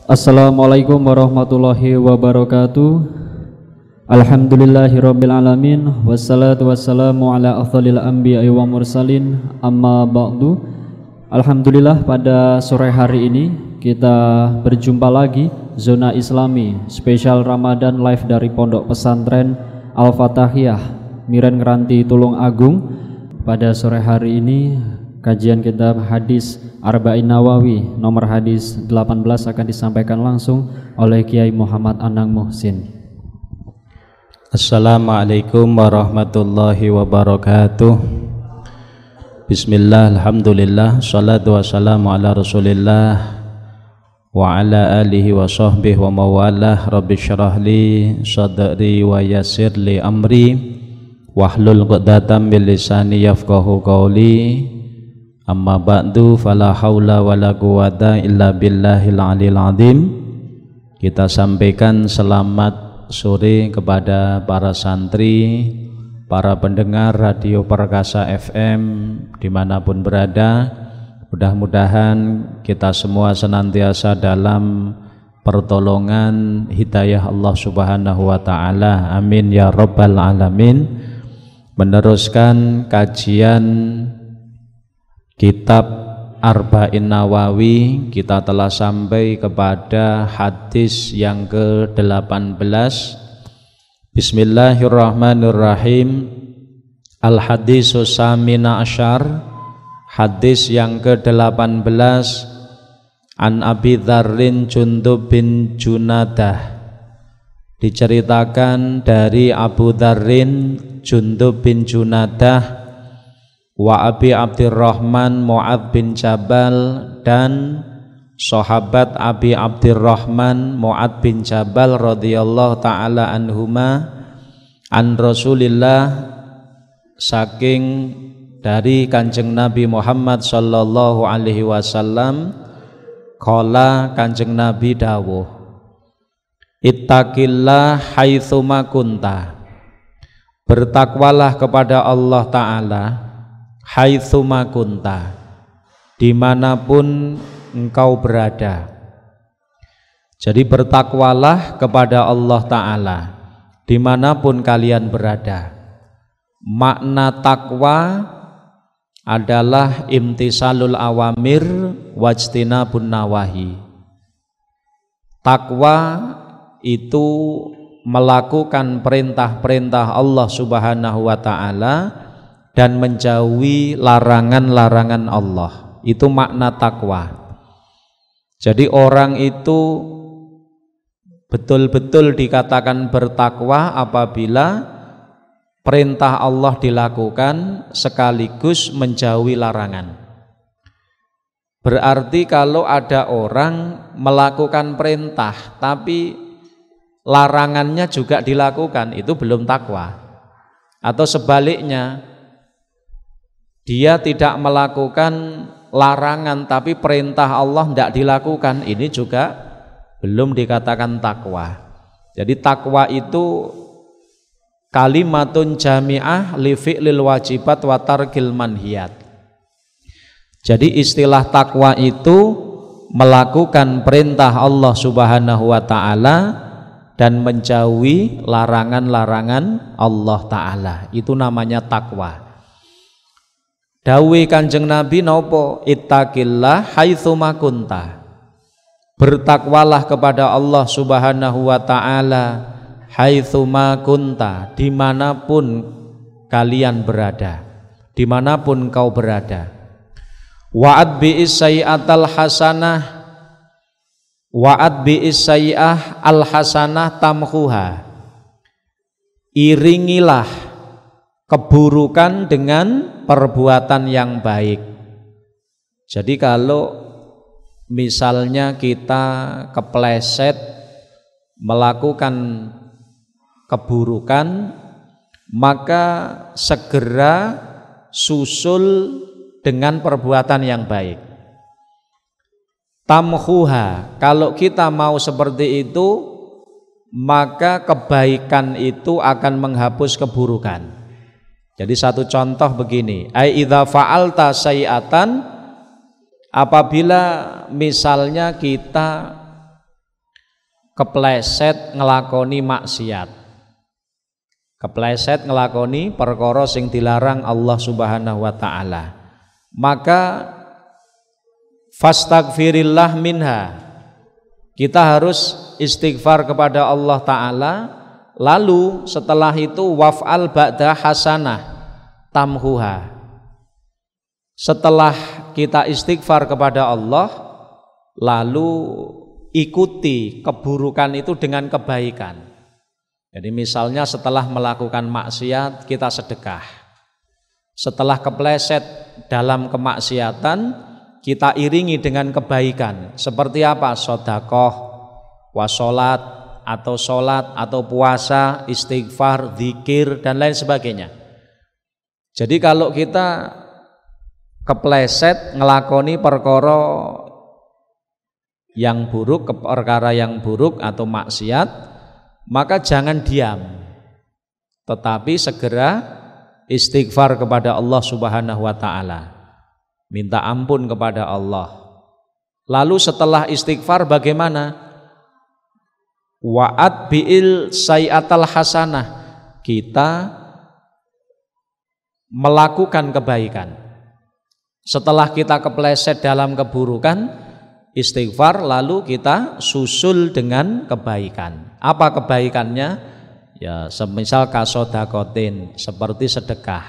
Assalamualaikum warahmatullahi wabarakatuh. Alhamdulillahirabbil alamin wassalatu wassalamu ala afdhalil anbiya'i wa mursalin amma ba'du. Alhamdulillah, pada sore hari ini kita berjumpa lagi Zona Islami spesial Ramadan live dari Pondok Pesantren Al-Fatahiyah Miren Ngranti Tulung Agung. Pada sore hari ini kajian kitab hadis Arba'in Nawawi nomor hadis 18 akan disampaikan langsung oleh Kiai Muhammad Anang Muhsin. Assalamualaikum warahmatullahi wabarakatuh. Bismillah, alhamdulillah, salatu wassalamu ala rasulillah wa ala alihi wa sahbihi wa mawalah. Rabbi syrah li sadri wa yassir li amri wahlul 'uqdatam min lisani yafqahu qawli. Amma ba'du, fala haula wala quwata illa billahil aliyil azim. Kita sampaikan selamat sore kepada para santri, para pendengar Radio Perkasa FM dimanapun berada. Mudah-mudahan kita semua senantiasa dalam pertolongan hidayah Allah Subhanahu wa ta'ala, amin ya rabbal alamin. Meneruskan kajian kitab Arba'in Nawawi, kita telah sampai kepada hadis yang ke-18. Bismillahirrahmanirrahim. Al-hadisus samina asyar, hadis yang ke-18. An Abi Dzarrin Jundub bin Junadah, diceritakan dari Abu Dzarrin Jundub bin Junadah wa Abi Abdurrahman Mu'adz bin Jabal, dan sahabat Abi Abdurrahman Mu'adz bin Jabal radhiyallahu ta'ala anhuma, an Rasulillah, saking dari Kanjeng Nabi Muhammad sallallahu alaihi wasallam, qala, Kanjeng Nabi dawuh, ittaqillah haitsuma kunta, bertakwalah kepada Allah Ta'ala haitsuma kunta, dimanapun engkau berada. Jadi bertakwalah kepada Allah Ta'ala dimanapun kalian berada. Makna takwa adalah imtisalul awamir wajtinabun nawahi. Takwa itu melakukan perintah-perintah Allah Subhanahu wa ta'ala dan menjauhi larangan-larangan Allah. Itu makna takwa. Jadi orang itu betul-betul dikatakan bertakwa apabila perintah Allah dilakukan sekaligus menjauhi larangan. Berarti kalau ada orang melakukan perintah tapi larangannya juga dilakukan, itu belum takwa. Atau sebaliknya, dia tidak melakukan larangan tapi perintah Allah tidak dilakukan, ini juga belum dikatakan takwa. Jadi takwa itu kalimatun jami'ah li fi'lil wajibat wa tarkil manhiyat. Jadi istilah takwa itu melakukan perintah Allah Subhanahu wa ta'ala dan menjauhi larangan-larangan Allah Ta'ala. Itu namanya takwa. Dawuh Kanjeng Nabi nopo, ittaqillah haitsuma kunta, bertakwalah kepada Allah Subhanahu wa ta'ala haitsuma kunta, dimanapun kalian berada, dimanapun kau berada. Wa'ad bi'is sayyi'atal hasanah, wa'ad bi'is sayyi'ah al hasanah tamhuha, iringilah keburukan dengan perbuatan yang baik. Jadi kalau misalnya kita kepleset melakukan keburukan, maka segera susul dengan perbuatan yang baik. Tamhuha, kalau kita mau seperti itu, maka kebaikan itu akan menghapus keburukan. Jadi satu contoh begini, ai idza fa'alta sayi'atan, apabila misalnya kita kepleset ngelakoni maksiat, kepleset ngelakoni perkara sing dilarang Allah Subhanahu wa taala, maka fastaghfirillah minha, kita harus istighfar kepada Allah taala. Lalu setelah itu waf'al ba'da hasanah tamhuha, setelah kita istighfar kepada Allah lalu ikuti keburukan itu dengan kebaikan. Jadi misalnya setelah melakukan maksiat kita sedekah, setelah kepleset dalam kemaksiatan kita iringi dengan kebaikan. Seperti apa? Sedekah, wasolat, atau sholat, atau puasa, istighfar, zikir, dan lain sebagainya. Jadi kalau kita kepleset ngelakoni perkara yang buruk, perkara yang buruk atau maksiat, maka jangan diam, tetapi segera istighfar kepada Allah Subhanahu wa taala, minta ampun kepada Allah. Lalu setelah istighfar bagaimana? Wa'at bi'il sayyatal hasanah, kita melakukan kebaikan. Setelah kita kepleset dalam keburukan, istighfar, lalu kita susul dengan kebaikan. Apa kebaikannya? Ya semisal kasodakotin, seperti sedekah.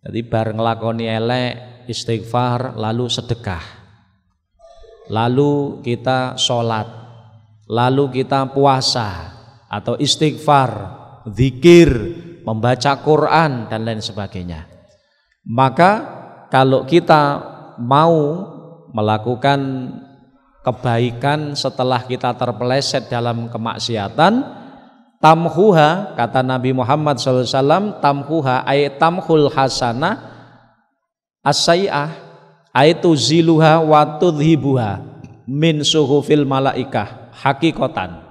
Jadi bareng nglakoni elek, istighfar, lalu sedekah, lalu kita sholat, lalu kita puasa atau istighfar, zikir, membaca Quran, dan lain sebagainya. Maka kalau kita mau melakukan kebaikan setelah kita terpeleset dalam kemaksiatan, tamhuha, kata Nabi Muhammad SAW, tamhuha ay tamhul hasanah as-sayyi'ah ay tuziluha wa tudhibuha min suhufil malaikah hakikatan.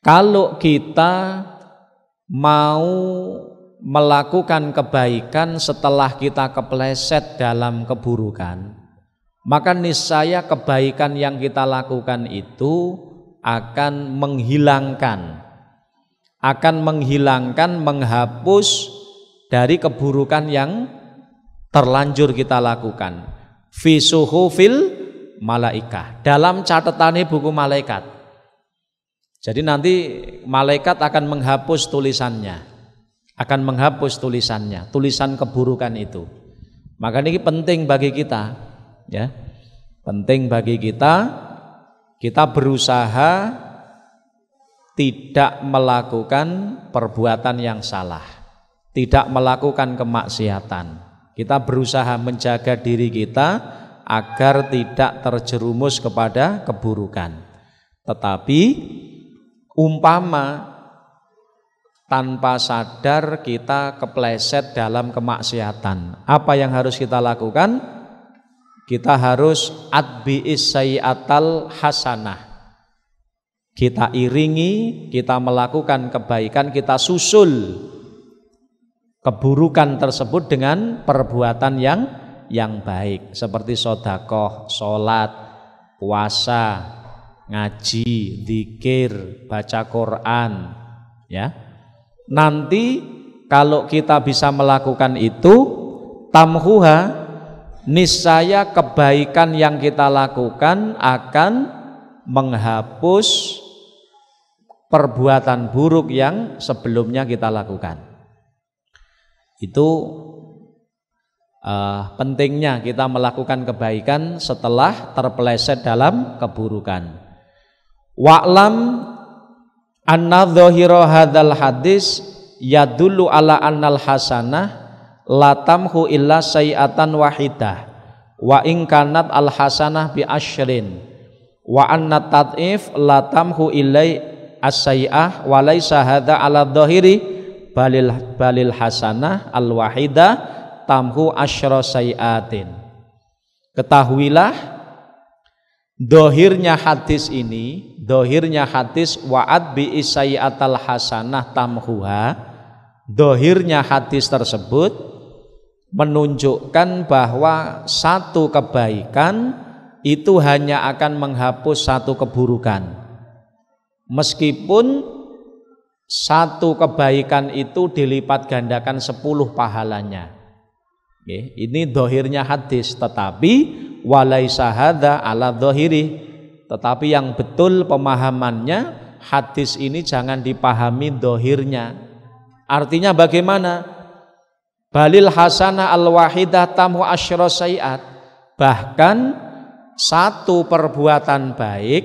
Kalau kita mau melakukan kebaikan setelah kita kepleset dalam keburukan, maka niscaya kebaikan yang kita lakukan itu akan menghilangkan, menghapus dari keburukan yang terlanjur kita lakukan. Fi suhufil malaikah, dalam catatannya buku malaikat. Jadi nanti malaikat akan menghapus tulisannya, tulisan keburukan itu. Maka ini penting bagi kita, ya, penting bagi kita berusaha tidak melakukan perbuatan yang salah, tidak melakukan kemaksiatan. Kita berusaha menjaga diri kita agar tidak terjerumus kepada keburukan. Tetapi umpama tanpa sadar kita kepleset dalam kemaksiatan, apa yang harus kita lakukan? Kita harus atbi'is sayyatal hasanah, kita iringi, kita melakukan kebaikan, kita susul keburukan tersebut dengan perbuatan yang baik, seperti sedekah, sholat, puasa, ngaji, zikir, baca Quran, ya. Nanti kalau kita bisa melakukan itu, tamhuha, niscaya kebaikan yang kita lakukan akan menghapus perbuatan buruk yang sebelumnya kita lakukan. Itu pentingnya kita melakukan kebaikan setelah terpeleset dalam keburukan. Wa'lam anna dhahira hadzal hadis yadullu ala annal hasanah la tamhu illa sayyi'atan wahidah wa in kanat al hasanah bi asyrin wa anna tad'if la tamhu illai as-sayyi'ah wa laisa hadza ala dhahiri balil hasanah al wahidah tamhu asyra sayyi'atin. Ketahuilah dohirnya hadis ini, dohirnya hadis wa'ad bi sayyi'atal hasanah tamhuha, dohirnya hadis tersebut menunjukkan bahwa satu kebaikan itu hanya akan menghapus satu keburukan. Meskipun satu kebaikan itu dilipat gandakan 10 pahalanya. Ini dohirnya hadis, tetapi walaisa hadza ala dohiri, tetapi yang betul pemahamannya hadis ini jangan dipahami dohirnya. Artinya bagaimana? Balil hasanah al-wahidah tamu asyra sayiat. Bahkan satu perbuatan baik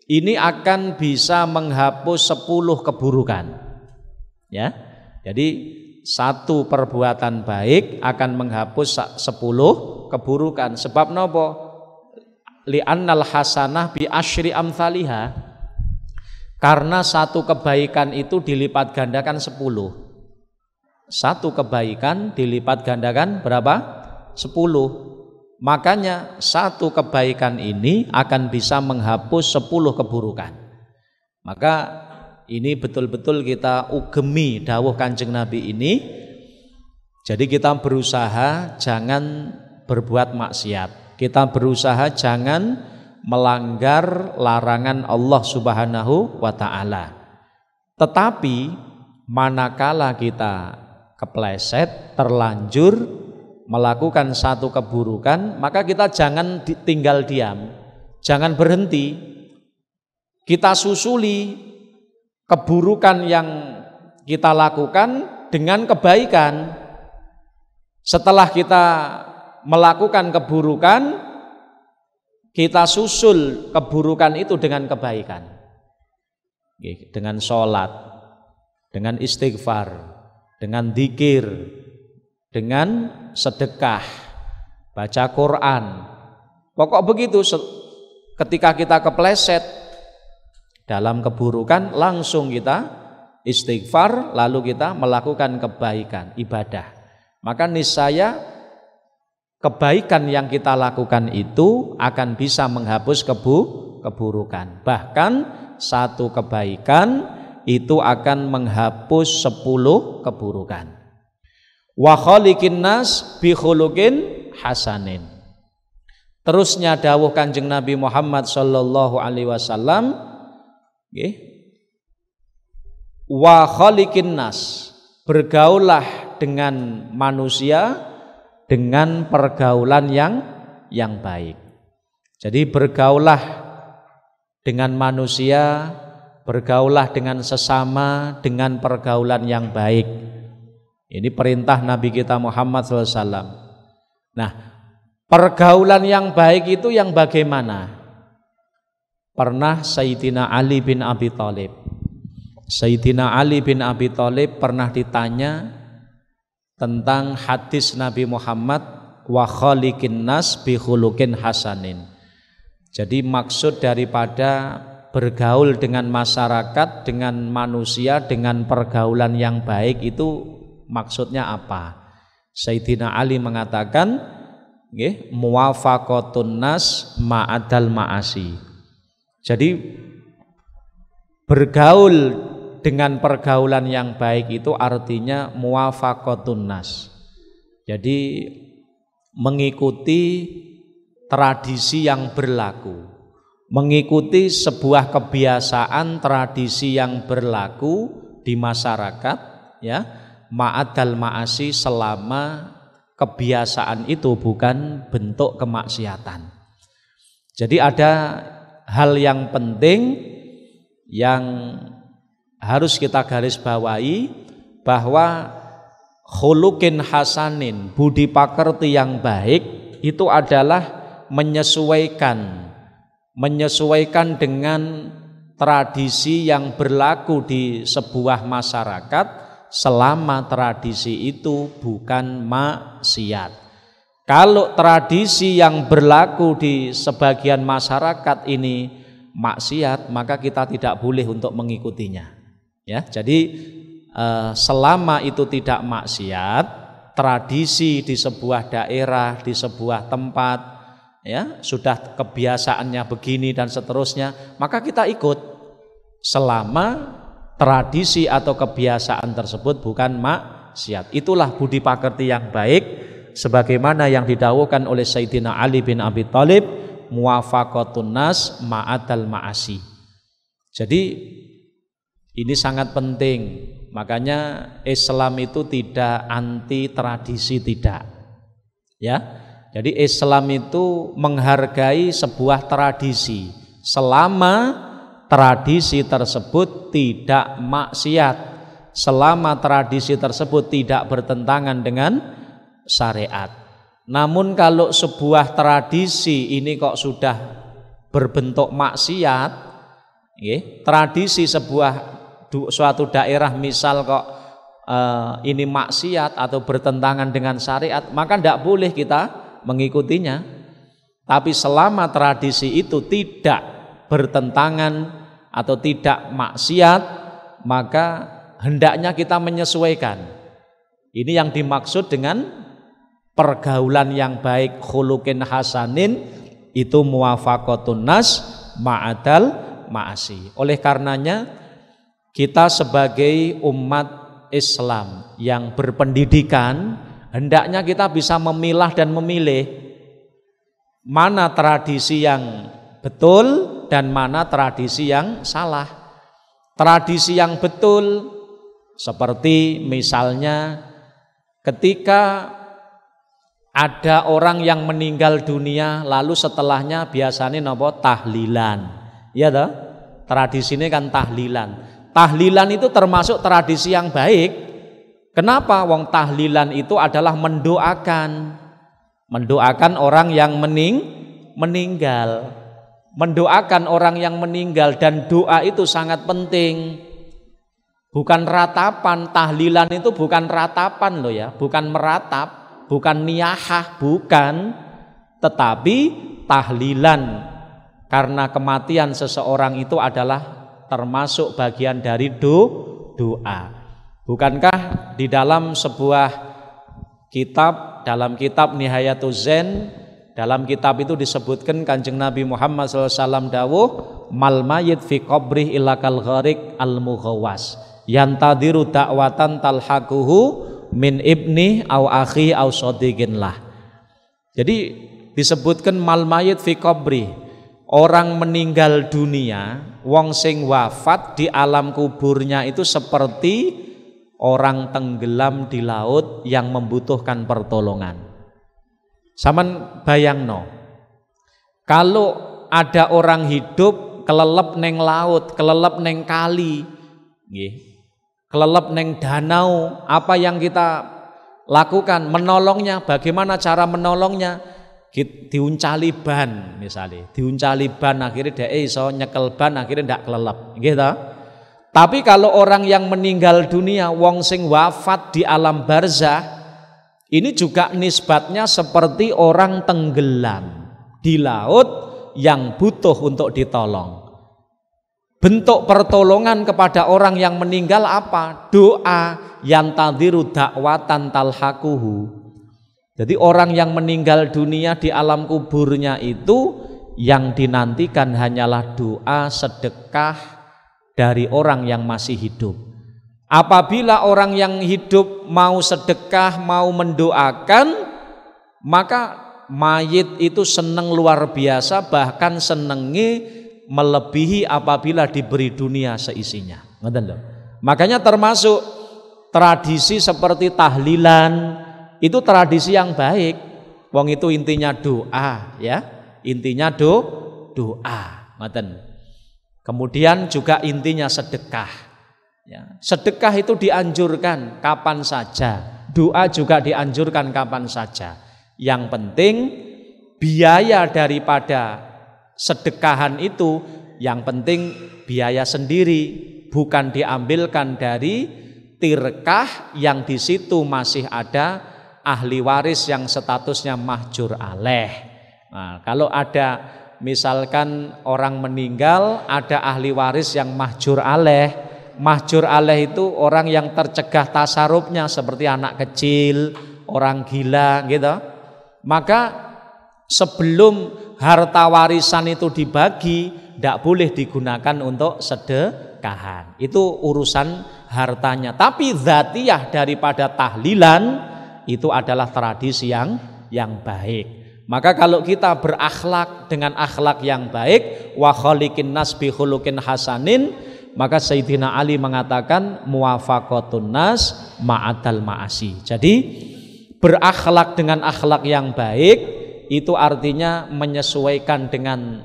ini akan bisa menghapus 10 keburukan. Ya. Jadi satu perbuatan baik akan menghapus 10 keburukan. Sebab nopo? Li'annal hasanah bi asyri amthaliha. Karena satu kebaikan itu dilipat gandakan 10. Satu kebaikan dilipat gandakan berapa? 10. Makanya satu kebaikan ini akan bisa menghapus 10 keburukan. Maka ini betul-betul kita ugemi dawuh Kanjeng Nabi ini. Jadi kita berusaha jangan berbuat maksiat. Kita berusaha jangan melanggar larangan Allah Subhanahu wa ta'ala. Tetapi manakala kita kepleset, terlanjur melakukan satu keburukan, maka kita jangan tinggal diam, jangan berhenti. Kita susuli keburukan yang kita lakukan dengan kebaikan. Setelah kita melakukan keburukan, kita susul keburukan itu dengan kebaikan, dengan sholat, dengan istighfar, dengan dzikir, dengan sedekah, baca Quran. Pokok begitu. Ketika kita kepleset dalam keburukan, langsung kita istighfar, lalu kita melakukan kebaikan, ibadah. Maka niscaya kebaikan yang kita lakukan itu akan bisa menghapus keburukan. Bahkan satu kebaikan itu akan menghapus 10 keburukan. Wa khaliqin nas bi khuluqin hasanin. Terusnya dawuh Kanjeng Nabi Muhammad sallallahu alaihi wasallam, nggih. Wa khaliqin nas, bergaullah dengan manusia dengan pergaulan yang baik. Jadi bergaullah dengan manusia, bergaullah dengan sesama dengan pergaulan yang baik. Ini perintah Nabi kita Muhammad SAW. Nah, pergaulan yang baik itu yang bagaimana? Pernah Sayyidina Ali bin Abi Thalib. Sayyidina Ali bin Abi Thalib pernah ditanya tentang hadis Nabi Muhammad wa khaliqin nas bi khuluqin hasanin. Jadi maksud daripada bergaul dengan masyarakat, dengan manusia, dengan pergaulan yang baik itu maksudnya apa? Sayyidina Ali mengatakan, nggih, muwafaqatun nas ma'adal ma'asi. Jadi bergaul dengan pergaulan yang baik itu artinya muwafaqatun nas. Jadi mengikuti tradisi yang berlaku, mengikuti sebuah kebiasaan tradisi yang berlaku di masyarakat, ya. Ma'adal ma'asi, selama kebiasaan itu bukan bentuk kemaksiatan. Jadi ada hal yang penting yang harus kita garis bawahi, bahwa khuluqin hasanin, budi pakerti yang baik itu adalah menyesuaikan dengan tradisi yang berlaku di sebuah masyarakat selama tradisi itu bukan maksiat. Kalau tradisi yang berlaku di sebagian masyarakat ini maksiat, maka kita tidak boleh untuk mengikutinya. Ya, jadi selama itu tidak maksiat, tradisi di sebuah daerah, di sebuah tempat, ya sudah kebiasaannya begini dan seterusnya, maka kita ikut selama tradisi atau kebiasaan tersebut bukan maksiat. Itulah budi pakerti yang baik, sebagaimana yang didhawuhkan oleh Sayyidina Ali bin Abi Thalib, muwafaqatun nas ma'adal ma'asi. Jadi ini sangat penting. Makanya Islam itu tidak anti tradisi, tidak. Ya. Jadi Islam itu menghargai sebuah tradisi selama tradisi tersebut tidak maksiat, selama tradisi tersebut tidak bertentangan dengan syariat. Namun kalau sebuah tradisi ini kok sudah berbentuk maksiat, tradisi suatu daerah misal kok ini maksiat atau bertentangan dengan syariat, maka tidak boleh kita mengikutinya. Tapi selama tradisi itu tidak bertentangan atau tidak maksiat, maka hendaknya kita menyesuaikan. Ini yang dimaksud dengan pergaulan yang baik, khuluqin hasanin, itu muwafaqatun nas ma'adal ma'asi. Oleh karenanya kita sebagai umat Islam yang berpendidikan, hendaknya kita bisa memilah dan memilih mana tradisi yang betul dan mana tradisi yang salah. Tradisi yang betul seperti misalnya ketika ada orang yang meninggal dunia lalu setelahnya biasanya nopo tahlilan. Ya toh? Tradisi ini kan tahlilan. Tahlilan itu termasuk tradisi yang baik. Kenapa? Wong tahlilan itu adalah mendoakan orang yang meninggal. Mendoakan orang yang meninggal, dan doa itu sangat penting. Bukan ratapan, tahlilan itu bukan ratapan loh ya, bukan meratap, bukan niyahah, bukan. Tetapi tahlilan karena kematian seseorang itu adalah termasuk bagian dari doa. Bukankah di dalam sebuah kitab, dalam kitab Nihayatuz Zain, dalam kitab itu disebutkan Kanjeng Nabi Muhammad SAW dawuh, mal mayyit fi qabrih illa kal gharik al mughawwas yantadiru da'watan talhaquhu min ibni au akhi au sadiqin lah. Jadi disebutkan mal mayyit fi qabrih, orang meninggal dunia, wong sing wafat di alam kuburnya itu seperti orang tenggelam di laut yang membutuhkan pertolongan. Saman bayangno, kalau ada orang hidup kelelep neng laut, kelelep neng kali, kelelep neng danau, apa yang kita lakukan? Menolongnya. Bagaimana cara menolongnya? Diuncali ban misalnya, diuncali ban akhirnya dia iso nyekel ban akhirnya ndak kelelep gitu. Tapi kalau orang yang meninggal dunia, wong sing wafat di alam barzah, ini juga nisbatnya seperti orang tenggelam di laut yang butuh untuk ditolong. Bentuk pertolongan kepada orang yang meninggal apa? Doa, yantadhiru da'watan talhaquhu. Jadi orang yang meninggal dunia di alam kuburnya itu yang dinantikan hanyalah doa, sedekah dari orang yang masih hidup. Apabila orang yang hidup mau sedekah, mau mendoakan, maka mayit itu seneng luar biasa, bahkan senengi melebihi apabila diberi dunia seisinya. Makanya termasuk tradisi seperti tahlilan, itu tradisi yang baik. Wong itu intinya doa, ya. Intinya doa. Ngoten. Kemudian juga intinya sedekah. Ya. Sedekah itu dianjurkan kapan saja. Doa juga dianjurkan kapan saja. Yang penting biaya daripada sedekahan itu, yang penting biaya sendiri, bukan diambilkan dari tirkah yang di situ masih ada ahli waris yang statusnya mahjur alaih. Nah, kalau ada misalkan orang meninggal, ada ahli waris yang mahjur alaih. Mahjur alaih itu orang yang tercegah tasarrufnya seperti anak kecil, orang gila gitu. Maka sebelum harta warisan itu dibagi, tidak boleh digunakan untuk sedekahan. Itu urusan hartanya. Tapi dzatiyah daripada tahlilan itu adalah tradisi yang baik. Maka kalau kita berakhlak dengan akhlak yang baik, wa khaliqin nas bi khuluqin hasanin, maka Sayyidina Ali mengatakan muwafaqatun nas ma'adal ma'asi. Jadi berakhlak dengan akhlak yang baik itu artinya menyesuaikan dengan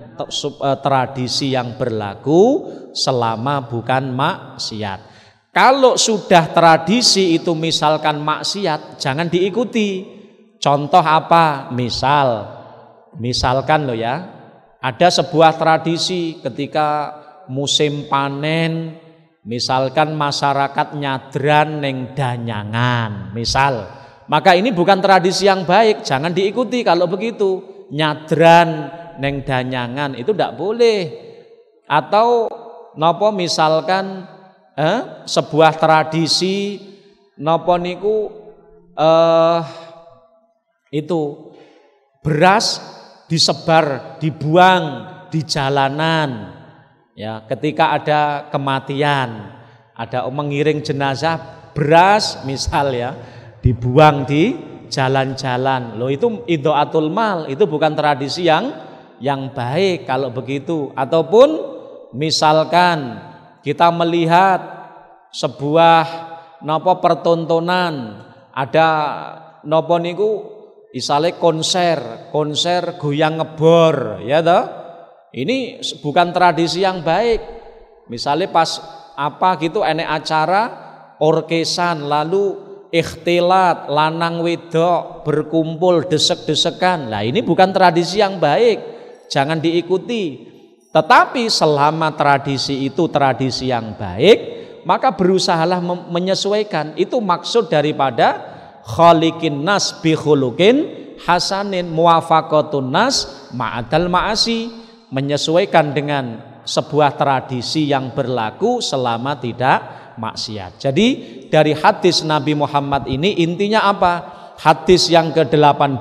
tradisi yang berlaku selama bukan maksiat. Kalau sudah tradisi itu misalkan maksiat, jangan diikuti. Contoh apa? Misalkan loh ya, ada sebuah tradisi ketika musim panen, misalkan masyarakat nyadran neng danyangan, misal. Maka ini bukan tradisi yang baik, jangan diikuti kalau begitu. Nyadran neng danyangan itu tidak boleh. Atau nopo misalkan sebuah tradisi nopo niku itu beras disebar, dibuang di jalanan. Ya, ketika ada kematian, ada mengiring jenazah, beras misal ya, dibuang di jalan-jalan. Loh itu idhaatul mal, itu bukan tradisi yang baik kalau begitu. Ataupun misalkan kita melihat sebuah nopo pertontonan, ada nopo niku isale konser goyang ngebor, ya toh. Ini bukan tradisi yang baik. Misalnya pas apa gitu enek acara orkesan lalu ikhtilat lanang wedok berkumpul desek-desekan. Nah, ini bukan tradisi yang baik. Jangan diikuti. Tetapi selama tradisi itu tradisi yang baik, maka berusahalah menyesuaikan. Itu maksud daripada khaliqin nas bi khuluqin hasanin, muwafaqatun nas ma'adal ma'asi, menyesuaikan dengan sebuah tradisi yang berlaku selama tidak maksiat. Jadi dari hadis Nabi Muhammad ini intinya apa? Hadis yang ke-18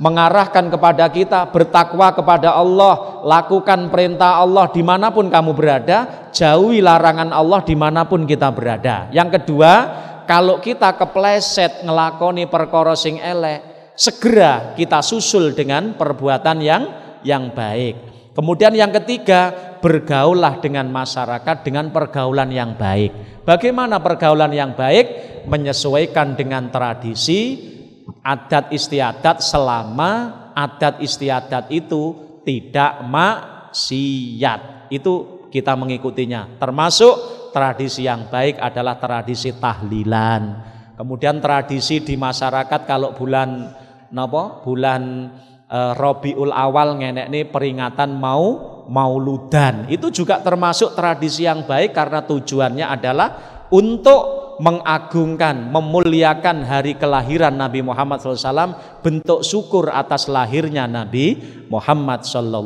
mengarahkan kepada kita bertakwa kepada Allah, lakukan perintah Allah dimanapun kamu berada, jauhi larangan Allah dimanapun kita berada. Yang kedua, kalau kita kepleset ngelakoni perkara sing elek, segera kita susul dengan perbuatan yang baik. Kemudian yang ketiga, bergaullah dengan masyarakat dengan pergaulan yang baik. Bagaimana pergaulan yang baik? Menyesuaikan dengan tradisi, adat istiadat selama adat istiadat itu tidak maksiat. Itu kita mengikutinya. Termasuk tradisi yang baik adalah tradisi tahlilan. Kemudian tradisi di masyarakat kalau bulan Rabiul Awal ngenek ini peringatan mauludan. Itu juga termasuk tradisi yang baik karena tujuannya adalah untuk mengagungkan, memuliakan hari kelahiran Nabi Muhammad SAW, bentuk syukur atas lahirnya Nabi Muhammad SAW.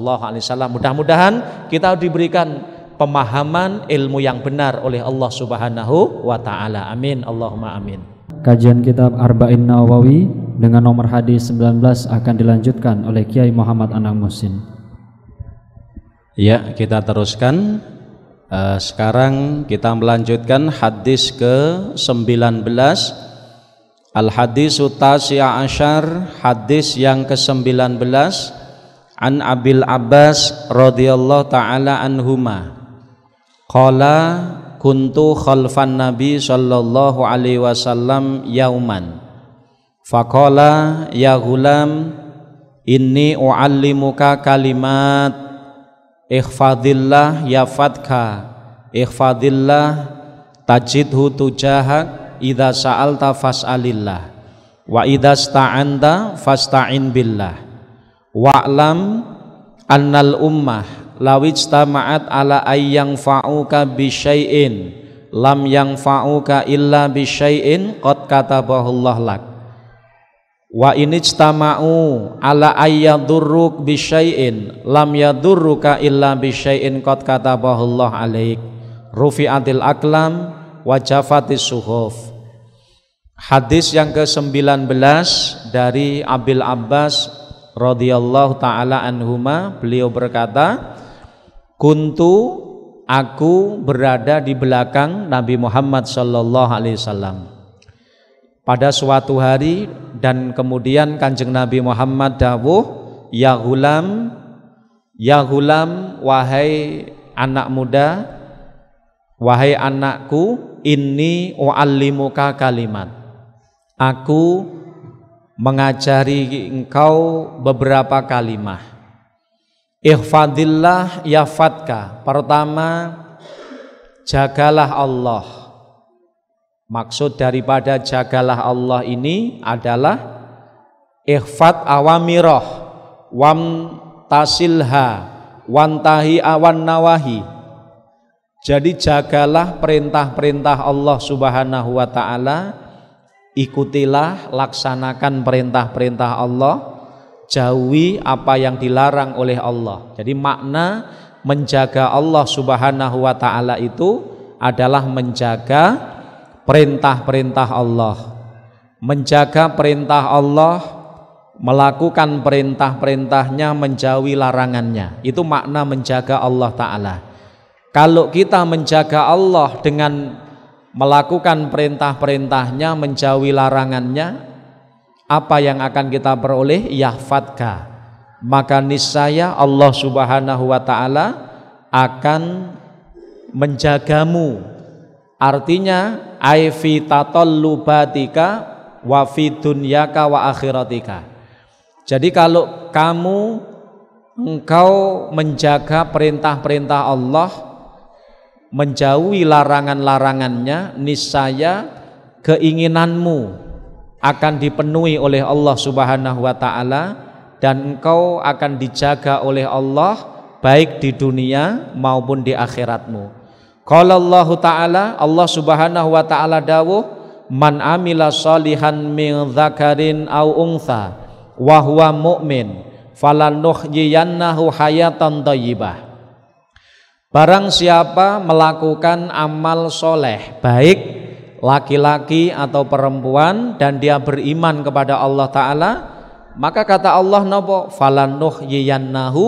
Mudah-mudahan kita diberikan pemahaman ilmu yang benar oleh Allah Subhanahu wa Ta'ala. Amin, Allahumma amin. Kajian kitab Arba'in Nawawi dengan nomor hadis 19 akan dilanjutkan oleh Kiai Muhammad Anang Muhsin. Ya, kita teruskan. Sekarang kita melanjutkan hadis ke-19. Al-hadisu tasi'a asyar, hadis yang ke-19. An Abil Abbas radhiyallahu ta'ala anhuma. Qala kuntu khalfan Nabi sallallahu alaihi wasallam yauman. Faqala ya ghulam inni uallimuka kalimat ihfadillah yafatka ihfadillah tajidhu tujahak idza sa'alta fas'alillah wa idza sta'anta fasta'in billah wa'lam annal ummah lawijtama'at ala ayyang fa'uka bisyai'in lam yang fa'uka illa bisyai'in qad katabahullah lak wa inijtama'u ala ayyadurruk bisyai'in lam yadurruka illa bisyai'in qad katabahullah alaik rufi'atil aklam wa jafatis suhuf. Hadis yang ke-19 dari Abil Abbas radhiyallahu ta'ala anhuma, beliau berkata, kuntu, aku berada di belakang Nabi Muhammad sallallahu alaihi wasallam. Pada suatu hari dan kemudian Kanjeng Nabi Muhammad dawuh, ya ghulam, wahai anak muda, wahai anakku, inni u'allimuka kalimat, aku mengajari engkau beberapa kalimat. Ihfadillah yafadka. Pertama, jagalah Allah. Maksud daripada jagalah Allah ini adalah ihfad awamirah wam tasilha wantahi awan nawahi. Jadi jagalah perintah-perintah Allah Subhanahu wa ta'ala, ikutilah, laksanakan perintah-perintah Allah, jauhi apa yang dilarang oleh Allah. Jadi makna menjaga Allah Subhanahu wa ta'ala itu adalah menjaga perintah-perintah Allah, menjaga perintah Allah, melakukan perintah-perintahnya, menjauhi larangannya. Itu makna menjaga Allah ta'ala. Kalau kita menjaga Allah dengan melakukan perintah-perintahnya, menjauhi larangannya, apa yang akan kita peroleh? Yahfadka. Maka niscaya Allah Subhanahu wa ta'ala akan menjagamu. Artinya ai fi tatallubatika wa fi dunyaka wa akhiratika. Jadi kalau engkau menjaga perintah-perintah Allah, menjauhi larangan-larangannya, niscaya keinginanmu akan dipenuhi oleh Allah Subhanahu wa ta'ala, dan engkau akan dijaga oleh Allah baik di dunia maupun di akhiratmu. Qala Allah ta'ala, Allah Subhanahu wa ta'ala dawuh, man amila sholihan min dzakarin aw untha wa huwa mu'min falanuhyiyannahu hayatan thayyibah. Barang siapa melakukan amal soleh, baik laki-laki atau perempuan, dan dia beriman kepada Allah Ta'ala, maka kata Allah nopo, falanuhyiyannahu,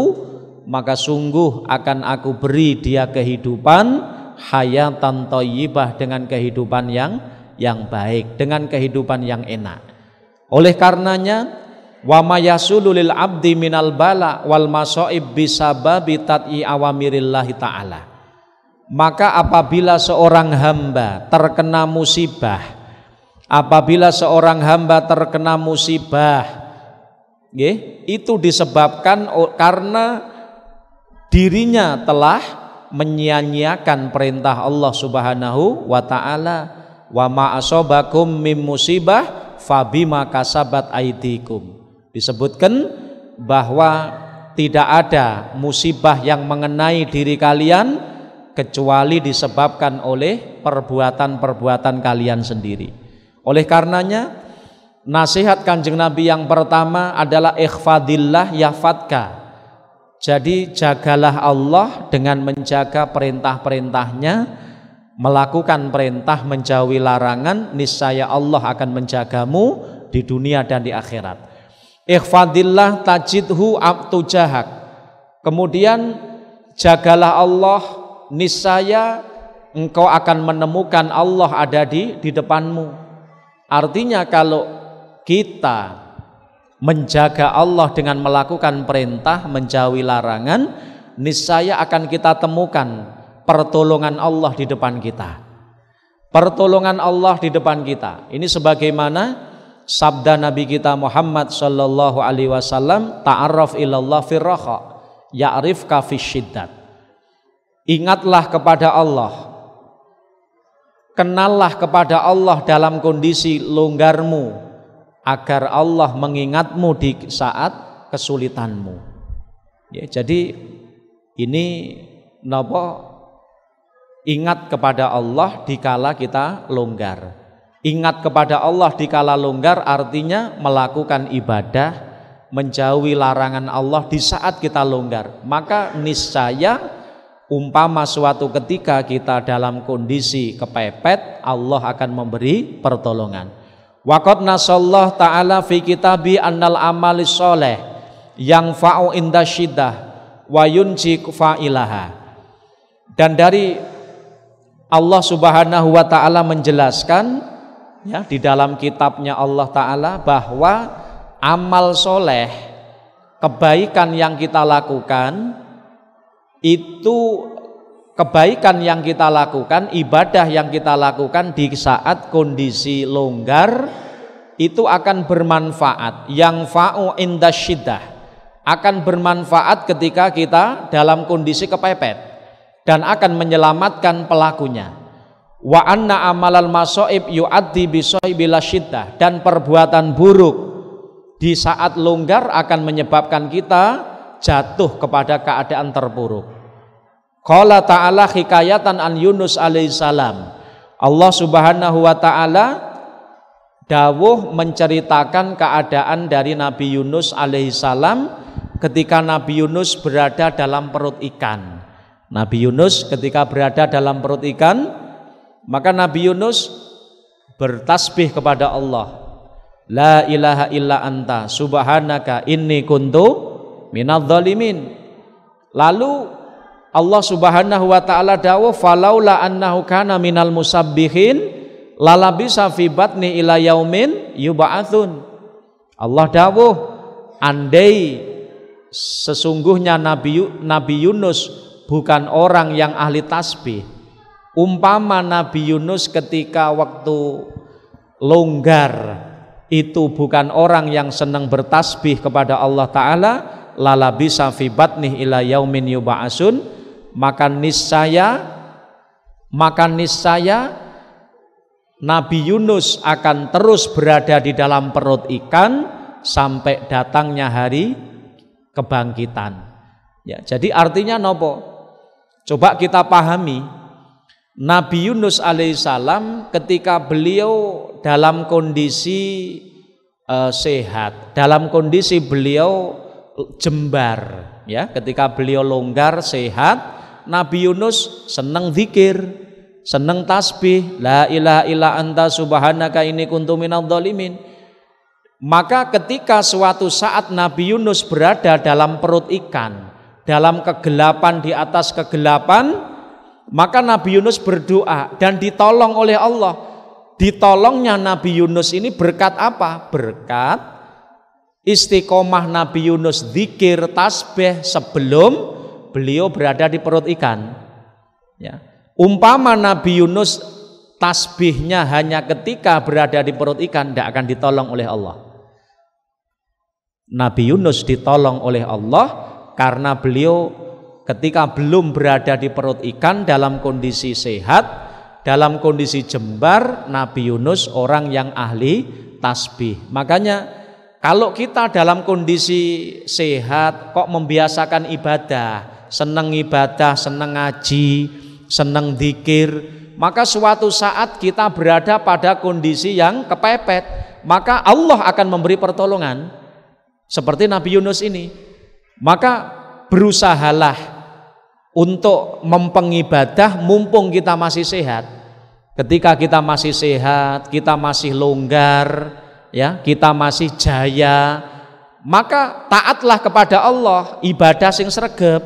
maka sungguh akan aku beri dia kehidupan hayatan thayyibah, dengan kehidupan yang baik, dengan kehidupan yang enak. Oleh karenanya, wa ma yasulu lil abdi minal bala wal masaib bisababi tat'i awamirillahi ta'ala. Maka apabila seorang hamba terkena musibah, itu disebabkan karena dirinya telah menyia-nyiakan perintah Allah Subhanahu wa ta'ala. Wa ma asobakum mim musibah fabima kasabat aidikum. Disebutkan bahwa tidak ada musibah yang mengenai diri kalian kecuali disebabkan oleh perbuatan-perbuatan kalian sendiri. Oleh karenanya, nasihat Kanjeng Nabi yang pertama adalah ikhfadillah yafadka. Jadi jagalah Allah dengan menjaga perintah-perintahnya, melakukan perintah, menjauhi larangan, niscaya Allah akan menjagamu di dunia dan di akhirat. Ikhfadillah tajidhu abtujahak. Kemudian jagalah Allah, niscaya engkau akan menemukan Allah ada di depanmu. Artinya kalau kita menjaga Allah dengan melakukan perintah, menjauhi larangan, niscaya akan kita temukan pertolongan Allah di depan kita. Pertolongan Allah di depan kita. Ini sebagaimana sabda Nabi kita Muhammad sallallahu alaihi wasallam, ta'arraf ilallah firraha ya'rifka fisyiddat. Ingatlah kepada Allah, kenallah kepada Allah dalam kondisi longgarmu, agar Allah mengingatmu di saat kesulitanmu. Ya, jadi ini napa? Ingat kepada Allah dikala kita longgar. Ingat kepada Allah dikala longgar artinya melakukan ibadah, menjauhi larangan Allah di saat kita longgar. Maka niscaya umpama suatu ketika kita dalam kondisi kepepet, Allah akan memberi pertolongan. Waqad nasallahu ta'ala fi kitabi annal amalis soleh yang fa'u inda syiddah wa yunji fa'ilaha. Dan dari Allah Subhanahu wa ta'ala menjelaskan ya di dalam kitabnya Allah Ta'ala bahwa amal soleh, kebaikan yang kita lakukan itu, kebaikan yang kita lakukan, ibadah yang kita lakukan di saat kondisi longgar itu akan bermanfaat. Yang fa'u inda syiddah, akan bermanfaat ketika kita dalam kondisi kepepet dan akan menyelamatkan pelakunya. Wa anna amalal masoib yu'addi bisoibila syiddah, dan perbuatan buruk di saat longgar akan menyebabkan kita jatuh kepada keadaan terpuruk. Qala ta'ala hikayatan an Yunus alaihissalam, Allah subhanahu wa ta'ala dawuh menceritakan keadaan dari Nabi Yunus alaihissalam ketika Nabi Yunus berada dalam perut ikan. Nabi Yunus ketika berada dalam perut ikan, maka Nabi Yunus bertasbih kepada Allah, la ilaha illa anta subhanaka inni kuntu minadz zalimin. Lalu Allah subhanahu wa ta'ala dawuh, falaula annahu kana minal musabbihin lalabisa fi batni ila yaumin yub'atsun. Allah dawuh, andai sesungguhnya Nabi Yunus bukan orang yang ahli tasbih, umpama Nabi Yunus ketika waktu longgar itu bukan orang yang senang bertasbih kepada Allah Ta'ala, lalabisa fi batnih ila yaumin yub'atsun, maka niscaya Nabi Yunus akan terus berada di dalam perut ikan sampai datangnya hari kebangkitan. Ya, jadi artinya nopo? Coba kita pahami, Nabi Yunus alaihissalam ketika beliau dalam kondisi sehat, dalam kondisi beliau jembar, ya, ketika beliau longgar sehat, Nabi Yunus senang zikir, senang tasbih, la ilaha illa anta subhanaka inni kuntu minadz zalimin. Maka ketika suatu saat Nabi Yunus berada dalam perut ikan, dalam kegelapan di atas kegelapan, maka Nabi Yunus berdoa dan ditolong oleh Allah. Ditolongnya Nabi Yunus ini berkat apa? Berkat istiqomah Nabi Yunus zikir tasbih sebelum beliau berada di perut ikan. Ya. Umpama Nabi Yunus tasbihnya hanya ketika berada di perut ikan, tidak akan ditolong oleh Allah. Nabi Yunus ditolong oleh Allah karena beliau ketika belum berada di perut ikan dalam kondisi sehat, dalam kondisi jembar, Nabi Yunus orang yang ahli tasbih. Makanya kalau kita dalam kondisi sehat kok membiasakan ibadah, senang ibadah, senang ngaji, senang zikir, maka suatu saat kita berada pada kondisi yang kepepet, maka Allah akan memberi pertolongan seperti Nabi Yunus ini. Maka berusahalah untuk mempengibadah mumpung kita masih sehat. Ketika kita masih sehat, kita masih longgar, ya, kita masih jaya, maka taatlah kepada Allah, ibadah sing sregep,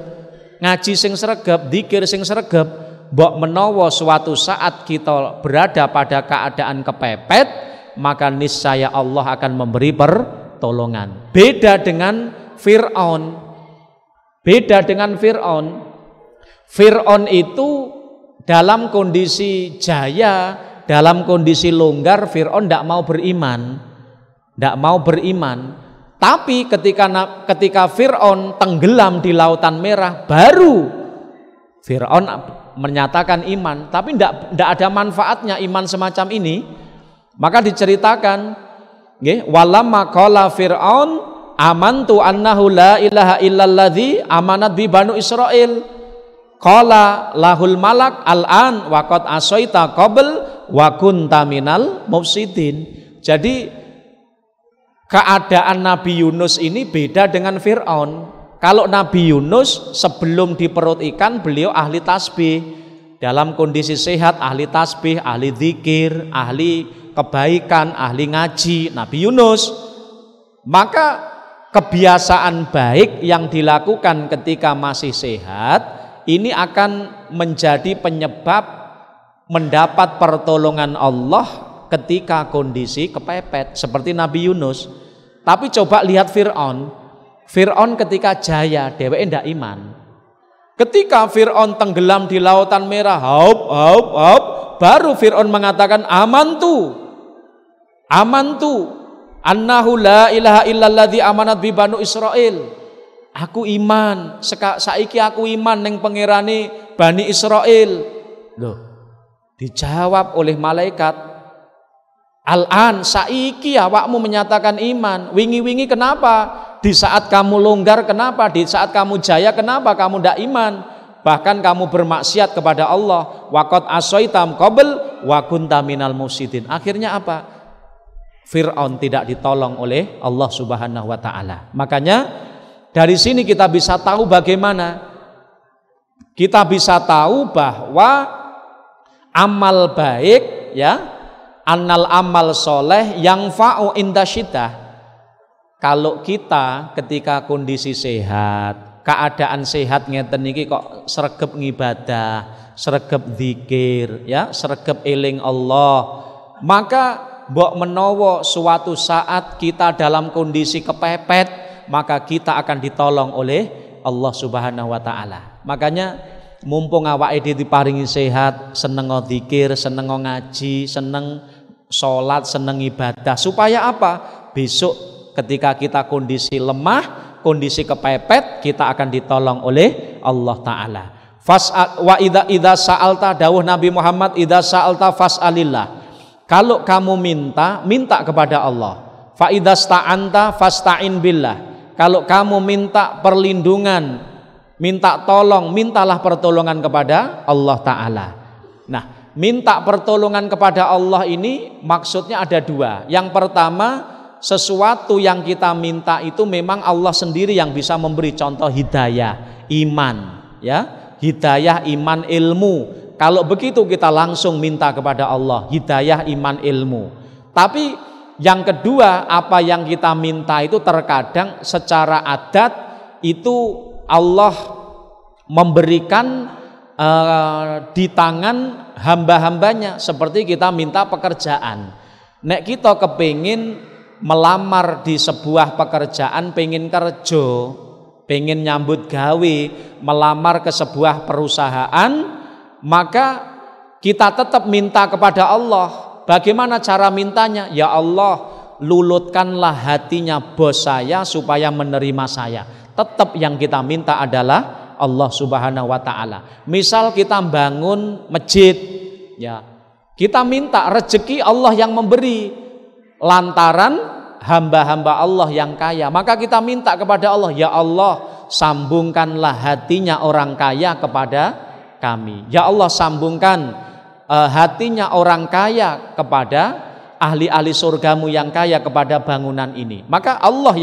ngaji sing sregep, zikir sing sregep. Mbok menawa suatu saat kita berada pada keadaan kepepet, maka niscaya Allah akan memberi pertolongan. Beda dengan Fir'aun. Beda dengan Fir'aun. Fir'aun itu dalam kondisi jaya, dalam kondisi longgar, Fir'aun tidak mau beriman. Tidak mau beriman. Tapi ketika Fir'aun tenggelam di Lautan Merah, baru Fir'aun menyatakan iman. Tapi tidak ada manfaatnya iman semacam ini. Maka diceritakan, walamma qala Fir'aun amantu annahu la ilaha illalladzi amanat bi banu Israil qala lahul malak al-an wa qad asaita qabl wa kunta minal mufsidin. Jadi keadaan Nabi Yunus ini beda dengan Fir'aun. Kalau Nabi Yunus sebelum di perut ikan beliau ahli tasbih, dalam kondisi sehat ahli tasbih, ahli zikir, ahli kebaikan, ahli ngaji, Nabi Yunus. Maka kebiasaan baik yang dilakukan ketika masih sehat ini akan menjadi penyebab mendapat pertolongan Allah ketika kondisi kepepet seperti Nabi Yunus. Tapi coba lihat Fir'aun ketika jaya dheweke ndak iman. Ketika Fir'aun tenggelam di lautan merah, haup, baru Fir'aun mengatakan amantu annahu la ilaha illalladzi amanat bi banu Israil. Aku iman, saiki aku iman ning pangerane Bani Israil. Loh, dijawab oleh malaikat, al-an saiki awakmu menyatakan iman. Wingi-wingi kenapa? Di saat kamu longgar kenapa? Di saat kamu jaya kenapa kamu tidak iman? Bahkan kamu bermaksiat kepada Allah. Waqad asaitam qabl wa kunta minal mufsidin. Akhirnya apa? Fir'aun tidak ditolong oleh Allah Subhanahu wa taala. Makanya dari sini kita bisa tahu bagaimana kita bisa tahu bahwa amal baik, ya, annal amal soleh yang fa'u inda syiddah. Kalau kita ketika kondisi sehat, keadaan sehat ngeten niki kok sregep ngibadah, sregep zikir, ya, sregep eling Allah, maka mbok menawa suatu saat kita dalam kondisi kepepet, maka kita akan ditolong oleh Allah Subhanahu wa taala. Makanya mumpung awake dhewe diparingi sehat, seneng zikir, seneng ngaji, seneng salat, seneng ibadah, supaya apa? Besok ketika kita kondisi lemah, kondisi kepepet, kita akan ditolong oleh Allah taala. Fas'al wa idza sa'alta, dawuh Nabi Muhammad, idza sa'alta fas'alillah. Kalau kamu minta kepada Allah. Fa idza sta'anta fasta'in billah. Kalau kamu minta perlindungan, minta tolong, mintalah pertolongan kepada Allah taala. Nah, minta pertolongan kepada Allah ini maksudnya ada dua. Yang pertama, sesuatu yang kita minta itu memang Allah sendiri yang bisa memberi. Contoh hidayah, iman, ya, hidayah, iman, ilmu. Kalau begitu kita langsung minta kepada Allah hidayah, iman, ilmu. Tapi yang kedua, apa yang kita minta itu terkadang secara adat itu Allah memberikan di tangan hamba-hambanya. Seperti kita minta pekerjaan. Nek kita kepingin melamar di sebuah pekerjaan, pengen kerja, pengen nyambut gawe, melamar ke sebuah perusahaan, maka kita tetap minta kepada Allah. Bagaimana cara mintanya? Ya Allah, lulutkanlah hatinya bos saya supaya menerima saya. Tetap yang kita minta adalah Allah Subhanahu wa taala. Misal kita bangun masjid, ya, kita minta rezeki Allah yang memberi. Lantaran hamba-hamba Allah yang kaya, maka kita minta kepada Allah, ya Allah, sambungkanlah hatinya orang kaya kepada kami. Ya Allah, sambungkan hatinya orang kaya kepada ahli-ahli surgamu yang kaya kepada bangunan ini. Maka Allah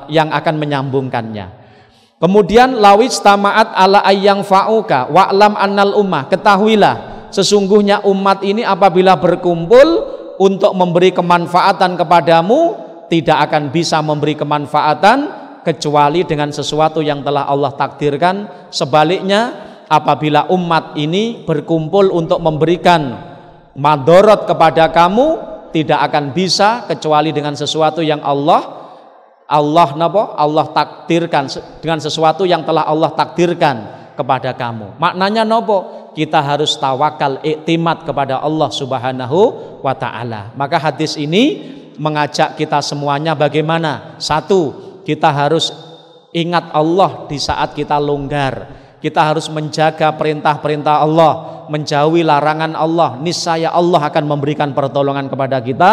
yang akan menyambungkannya. Kemudian lawis tamaat ala ayyang fa'uka wa'lam annal ummah, ketahuilah sesungguhnya umat ini apabila berkumpul untuk memberi kemanfaatan kepadamu, tidak akan bisa memberi kemanfaatan kecuali dengan sesuatu yang telah Allah takdirkan. Sebaliknya, apabila umat ini berkumpul untuk memberikan madorot kepada kamu, tidak akan bisa kecuali dengan sesuatu yang Allah takdirkan, dengan sesuatu yang telah Allah takdirkan kepada kamu. Maknanya nopo? Kita harus tawakal, iktimat kepada Allah Subhanahu wa taala. Maka hadis ini mengajak kita semuanya bagaimana? Satu, kita harus ingat Allah di saat kita longgar. Kita harus menjaga perintah-perintah Allah, menjauhi larangan Allah. Niscaya Allah akan memberikan pertolongan kepada kita.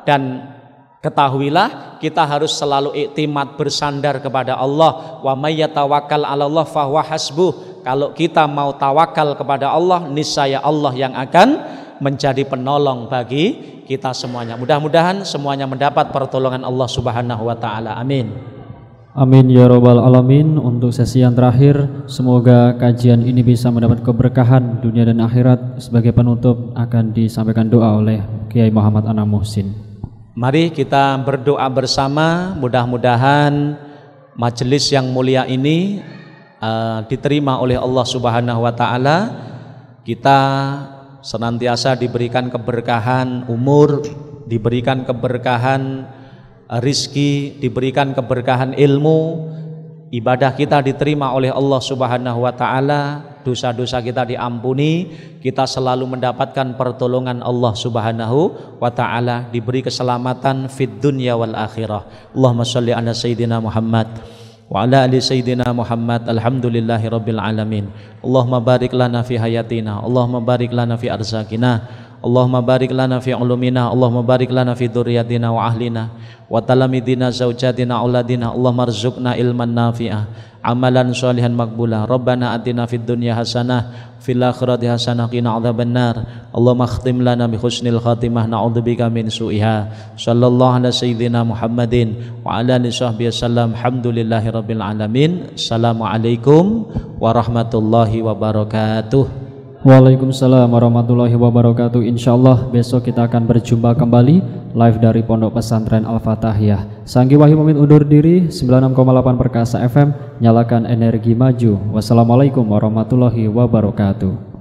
Dan ketahuilah kita harus selalu iktimat, bersandar kepada Allah. Wa may yatawakkal 'alallah fahuwa hasbuh. Kalau kita mau tawakal kepada Allah, niscaya Allah yang akan menjadi penolong bagi kita semuanya. Mudah-mudahan semuanya mendapat pertolongan Allah Subhanahu wa taala. Amin. Amin ya rabbal alamin. Untuk sesi yang terakhir, semoga kajian ini bisa mendapat keberkahan dunia dan akhirat. Sebagai penutup akan disampaikan doa oleh Kiai Muhammad Anam Muhsin. Mari kita berdoa bersama, mudah-mudahan majelis yang mulia ini diterima oleh Allah Subhanahu wa taala. Kita senantiasa diberikan keberkahan umur, diberikan keberkahan rizki, diberikan keberkahan ilmu, ibadah kita diterima oleh Allah Subhanahu wa Ta'ala, dosa-dosa kita diampuni, kita selalu mendapatkan pertolongan Allah Subhanahu wa Ta'ala, diberi keselamatan fid dunya wal akhirah. Allahumma sholli ala sayyidina Muhammad wa ala ali sayyidina Muhammad. Alhamdulillahi rabbil alamin. Allahumma barik lana fi hayatina, Allahumma barik lana fi arzakina, Allahumma barik lana fi ulumina, Allahumma barik lana fi dzurriyyatina wa ahlina wa talamidina zaujatina auladina. Allahumma rzuqna ilman nafi'ah, amalan sholihan maqbula. Rabbana atina fid dunya hasanah, fil akhirati hasanah, qina adzabannar. Allahumma khtim lana bi husnil khatimah, na'udzubika min su'iha. Sallallahu ala sayyidina Muhammadin wa ala alihi sahbihi wasallam. Alhamdulillahi rabbil alamin. Assalamualaikum warahmatullahi wabarakatuh. Waalaikumsalam warahmatullahi wabarakatuh. Insyaallah besok kita akan berjumpa kembali live dari Pondok Pesantren Al-Fatahiyah. Sanggi Wahyu pamit undur diri. 96,8 Perkasa FM, nyalakan energi maju. Wassalamualaikum warahmatullahi wabarakatuh.